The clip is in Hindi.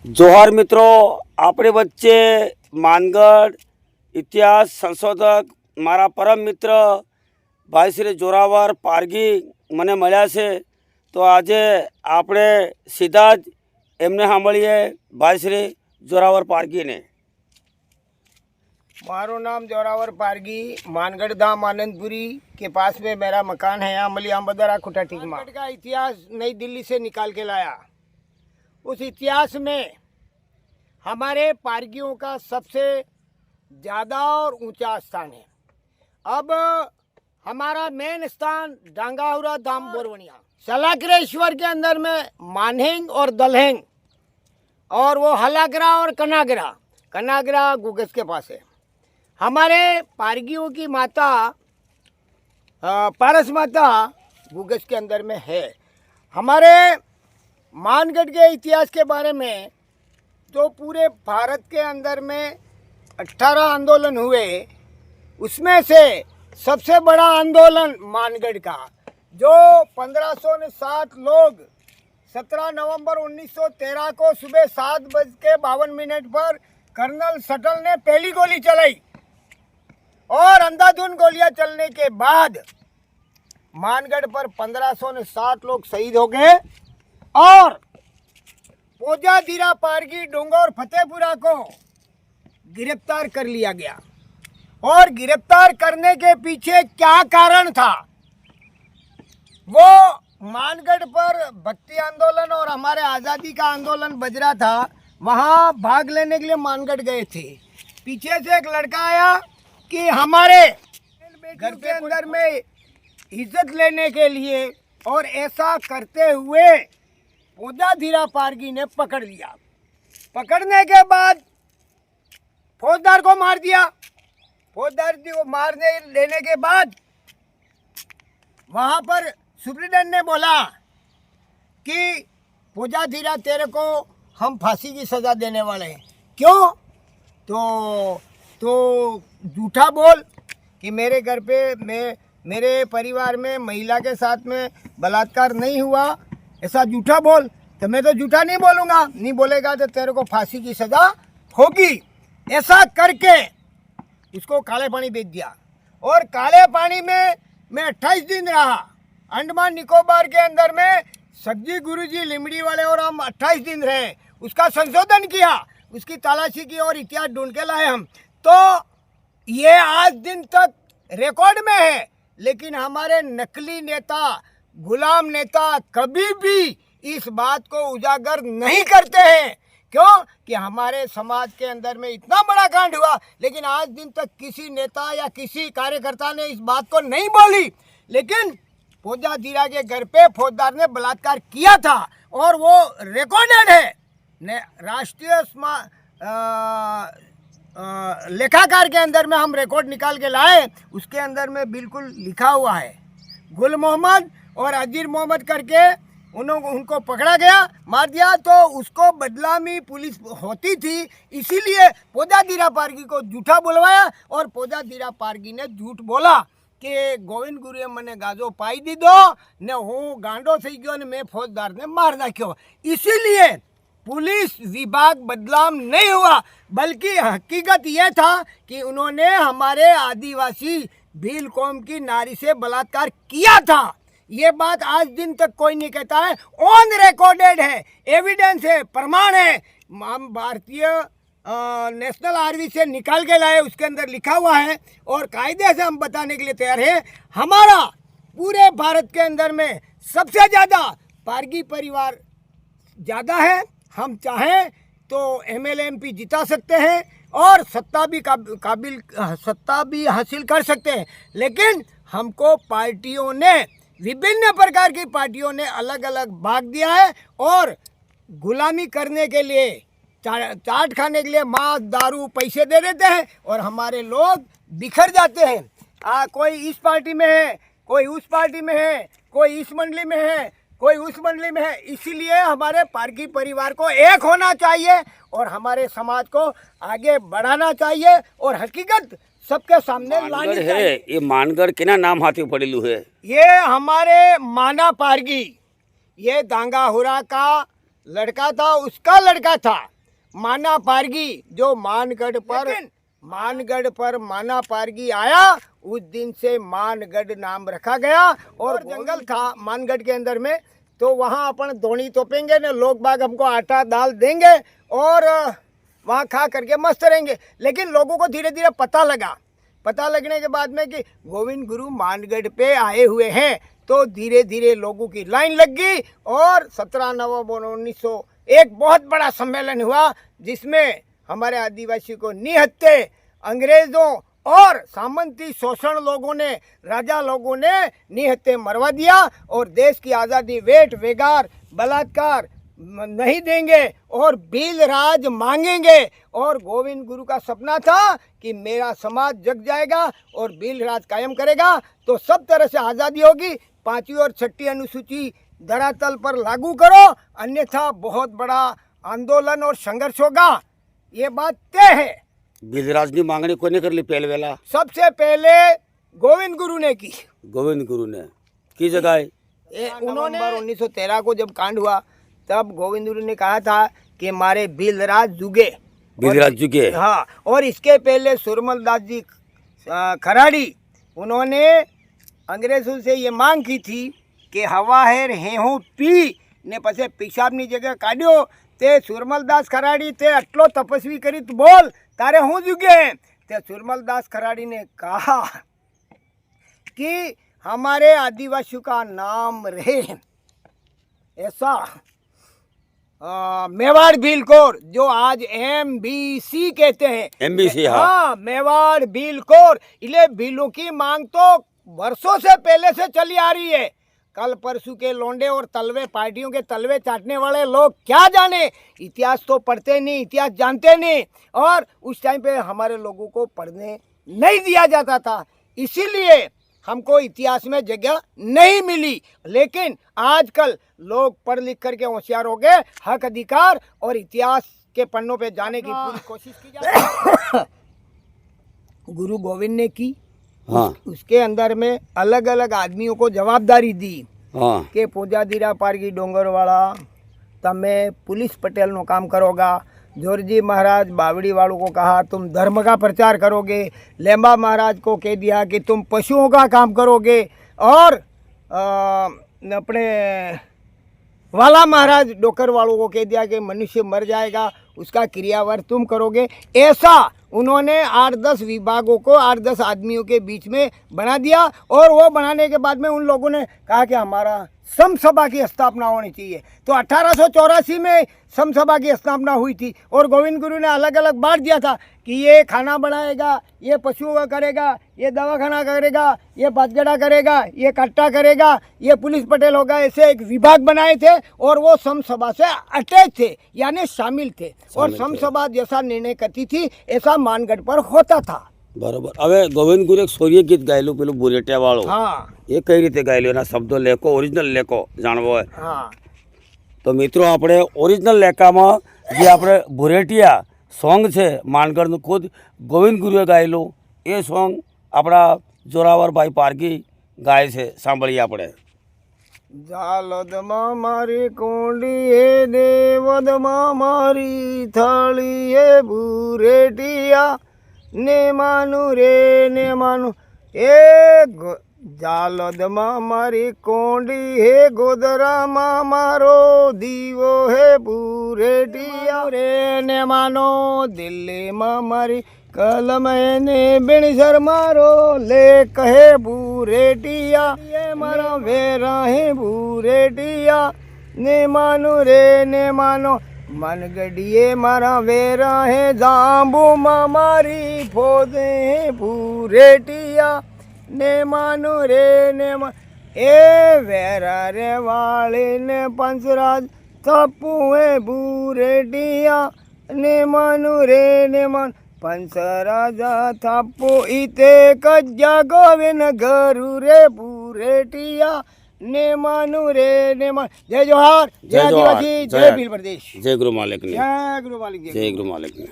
जोहार मित्रों, अपने बच्चे मानगढ़ इतिहास संशोधक मारा परम मित्र भाई श्री जोरावर पारगी मने मळ्या छे। तो आजे आपणे सीधा ज एमने सांभळीए भाई श्री जोरावर पारगी ने। मारो नाम जोरावर पारगी, मानगढ़ धाम आनंदपुरी के पास में मेरा मकान है। अमली आमबदरा खुटा टिकमा का इतिहास नई दिल्ली से निकाल के लाया। उस इतिहास में हमारे पारगियों का सबसे ज़्यादा और ऊंचा स्थान है। अब हमारा मेन स्थान डांगाहुरा धाम बोरवणिया, सलाकरेश्वर के अंदर में मानहेंग और दलहेंग, और वो हलागरा और कनागरा गुगस के पास है। हमारे पारगियों की माता पारस माता गुगस के अंदर में है। हमारे मानगढ़ के इतिहास के बारे में तो पूरे भारत के अंदर में 18 आंदोलन हुए, उसमें से सबसे बड़ा आंदोलन मानगढ़ का, जो 1560 लोग 17 नवंबर 1913 को सुबह 7:52 पर कर्नल सटल ने पहली गोली चलाई और अंधाधुंध गोलियां चलने के बाद मानगढ़ पर 1560 लोग शहीद हो गए और पोजा धीरा पारगी डोंगा और फतेहपुरा को गिरफ्तार कर लिया गया। और गिरफ्तार करने के पीछे क्या कारण था? वो मानगढ़ पर भक्ति आंदोलन और हमारे आज़ादी का आंदोलन बज रहा था, वहाँ भाग लेने के लिए मानगढ़ गए थे। पीछे से एक लड़का आया कि हमारे घर के अंदर में इज्जत लेने के लिए, और ऐसा करते हुए पोजा धीरा पारगी ने पकड़ लिया। पकड़ने के बाद फौजदार को मार दिया। फौजदार को मारने लेने के बाद वहाँ पर सुप्रीटेंडेंट ने बोला कि पोजा धीरा तेरे को हम फांसी की सज़ा देने वाले हैं। क्यों? तो झूठा बोल कि मेरे घर पे मेरे परिवार में महिला के साथ में बलात्कार नहीं हुआ, ऐसा झूठा बोल। तो मैं तो झूठा नहीं बोलूँगा, नहीं बोलेगा तो तेरे को फांसी की सज़ा होगी। ऐसा करके उसको काले पानी भेज दिया। और काले पानी में मैं 28 दिन रहा। अंडमान निकोबार के अंदर में सब्जी गुरुजी लिमड़ी वाले और हम 28 दिन रहे। उसका संशोधन किया, उसकी तलाशी की और इतिहास ढूंढ के लाए हम। तो ये आज दिन तक रिकॉर्ड में है। लेकिन हमारे नकली नेता, गुलाम नेता कभी भी इस बात को उजागर नहीं करते हैं। क्यों? कि हमारे समाज के अंदर में इतना बड़ा कांड हुआ, लेकिन आज दिन तक किसी नेता या किसी कार्यकर्ता ने इस बात को नहीं बोली। लेकिन पोजा धीरा के घर पे फौजदार ने बलात्कार किया था और वो रिकॉर्डेड है। राष्ट्रीय लेखाकार के अंदर में हम रिकॉर्ड निकाल के लाए, उसके अंदर में बिल्कुल लिखा हुआ है। गुल मोहम्मद और अजीर मोहम्मद करके उनको पकड़ा गया, मार दिया। तो उसको बदलामी पुलिस होती थी, इसीलिए पोजा धीरा पारगी को झूठा बुलवाया और पोजा धीरा पारगी ने झूठ बोला कि गोविंद गुरुए मने गाजो पाई दीधो ने हूँ गांडो थी गयो ने मैं फौजदार ने मार नाख्यो। इसीलिए पुलिस विभाग बदनाम नहीं हुआ, बल्कि हकीकत यह था कि उन्होंने हमारे आदिवासी भील कौम की नारी से बलात्कार किया था। ये बात आज दिन तक कोई नहीं कहता है। ऑन रिकॉर्डेड है, एविडेंस है, प्रमाण है। हम भारतीय नेशनल आर्मी से निकाल के लाए, उसके अंदर लिखा हुआ है और कायदे से हम बताने के लिए तैयार है। हमारा पूरे भारत के अंदर में सबसे ज़्यादा पारगी परिवार ज़्यादा है। हम चाहें तो एमएलए एमपी जिता सकते हैं और सत्ता भी हासिल कर सकते हैं। लेकिन हमको पार्टियों ने, विभिन्न प्रकार की पार्टियों ने अलग अलग भाग दिया है और गुलामी करने के लिए, चाट खाने के लिए मांस दारू पैसे दे देते हैं और हमारे लोग बिखर जाते हैं। कोई इस पार्टी में है, कोई उस पार्टी में है, कोई इस मंडली में है, कोई उस मंडली में है। इसीलिए हमारे पारगी परिवार को एक होना चाहिए और हमारे समाज को आगे बढ़ाना चाहिए और हकीकत सबके सामने लानी चाहिए। ये मानगढ़ केना नाम हाथी पड़ेलू है? ये हमारे माना पारगी, ये दांगाहुरा का लड़का था, उसका लड़का था। माना पारगी जो मानगढ़ पर माना पारगी आया, उस दिन से मानगढ़ नाम रखा गया। और जंगल था मानगढ़ के अंदर में, तो वहाँ अपन धोनी तोपेंगे न, लोग बाग हमको आटा दाल देंगे और वहाँ खा करके मस्त रहेंगे। लेकिन लोगों को धीरे धीरे पता लगने के बाद में कि गोविंद गुरु मानगढ़ पे आए हुए हैं, तो धीरे धीरे लोगों की लाइन लग गई। और 17 नवंबर 1901 बहुत बड़ा सम्मेलन हुआ, जिसमें हमारे आदिवासी को निहत्थे अंग्रेजों और सामंती शोषण लोगों ने, राजा लोगों ने निहत्थे मरवा दिया। और देश की आज़ादी वेट वेगार बलात्कार नहीं देंगे और भील राज मांगेंगे। और गोविंद गुरु का सपना था कि मेरा समाज जग जाएगा और भील राज कायम करेगा, तो सब तरह से आज़ादी होगी। 5वीं और 6ठी अनुसूची धरातल पर लागू करो, अन्यथा बहुत बड़ा आंदोलन और संघर्ष होगा, ये बात तय है। बिलराज की मांगनी कोने कर ली पहले वेला? सबसे पहले गोविंद गुरु ने की। गोविंद गुरु ने की जगह उन्होंने 1913 को जब कांड हुआ, तब गोविंद गुरु ने कहा था कि हमारे बिलराज जुगे। हाँ, और इसके पहले सुरमल दास जी खराड़ी, उन्होंने अंग्रेजों से ये मांग की थी कि हवा है हेहू पी ने पछे पेशाबनी जगह काढ़्यो, ते सुरमल दास खराड़ी ते आटलो तपस्वी करी तो बोल तारे हूँ जुगे। ते सुरमल दास खराड़ी ने कहा कि हमारे आदिवासियों का नाम रहे, ऐसा मेवाड़ भीलकोर, जो आज MBC कहते हैं, MBC। हाँ, मेवाड़ भीलकोर। इले भीलों की मांग तो वर्षों से पहले से चली आ रही है। कल परसों के लोंडे और तलवे पार्टियों के तलवे चाटने वाले लोग क्या जाने, इतिहास तो पढ़ते नहीं, इतिहास जानते नहीं। और उस टाइम पे हमारे लोगों को पढ़ने नहीं दिया जाता था, इसीलिए हमको इतिहास में जगह नहीं मिली। लेकिन आजकल लोग पढ़ लिख करके होशियार हो गए, हक अधिकार और इतिहास के पन्नों पे जाने की पूरी कोशिश की जाती है। गुरु गोविंद ने की। हाँ। उसके अंदर में अलग अलग आदमियों को जवाबदारी दी। हाँ। કે પોજાદીરા પારગી ડોંગરવાળા તમે पुलिस पटेल नो काम करोगा। जोरजी महाराज बावड़ी वालों को कहा तुम धर्म का प्रचार करोगे। लेम्बा महाराज को कह दिया कि तुम पशुओं का काम करोगे। और अपने वाला महाराज डोकर वालों को कह दिया कि मनुष्य मर जाएगा, उसका क्रियावर तुम करोगे। ऐसा उन्होंने 8-10 विभागों को 8-10 आदमियों के बीच में बना दिया। और वो बनाने के बाद में उन लोगों ने कहा कि हमारा समसभा की स्थापना होनी चाहिए। तो 1884 में समसभा की स्थापना हुई थी। और गोविंद गुरु ने अलग अलग बांट दिया था कि ये खाना बनाएगा, ये पशुओं का करेगा, ये दवाखाना करेगा, ये बाजगड़ा करेगा, ये कट्टा करेगा, ये पुलिस पटेल होगा। ऐसे एक विभाग बनाए थे और वो समसभा से अटैच थे, यानी शामिल थे। और समसभा जैसा निर्णय करती थी ऐसा मानगढ़ पर होता था। बराबर। હવે ગોવિંદ ગુરુ એક સૂર્ય ગીત ગાયેલું પેલું બુરેટિયા વાળું, हाँ એ કઈ રીતે ગાયેલું, એના શબ્દો લેખો ઓરિજિનલ લેખો જાણવો હોય हाँ તો મિત્રો આપણે ઓરિજિનલ લેખામાં જે આપણે બુરેટિયા સોંગ છે માનગઢનું ખુદ ગોવિંદ ગુરુએ ગાયેલું, એ સોંગ આપણા જોરાવરભાઈ પારગી ગાય છે, સાંભળીએ આપણે। જાલદમાં મારી કોંડી હે દેવદમાં મારી થાળી હે બુરેટિયા ને માનું એ જાલદમાં મારી કોંડી હે ગોદરામાં મારો દીવો હે બુરેટિયા રે ને માનો દિલ્હીમાં મારી કલમ ને બેણસર મારો લેખ હે બુરેટિયા એ મારા વેરા હે બુરેટિયા ને માનો રે ને માનો मनगढ़िए मारा वेरा है जांबू मारी फोदे है भूरेटिया ने मानो रे ने ए वेरा रे वाले ने पंचराज थप्पू है भूरेटिया ने मानो रे ने मान पंचराजा थप्पू इते कज्जा गोविन घरू रे भूरेटिया ने मानु रे ने मान। जय जोहार, जय आदिवासी, जय भील प्रदेश, जय गुरु मालिक ने, जय गुरु मालिक, जय गुरु मालिक ने।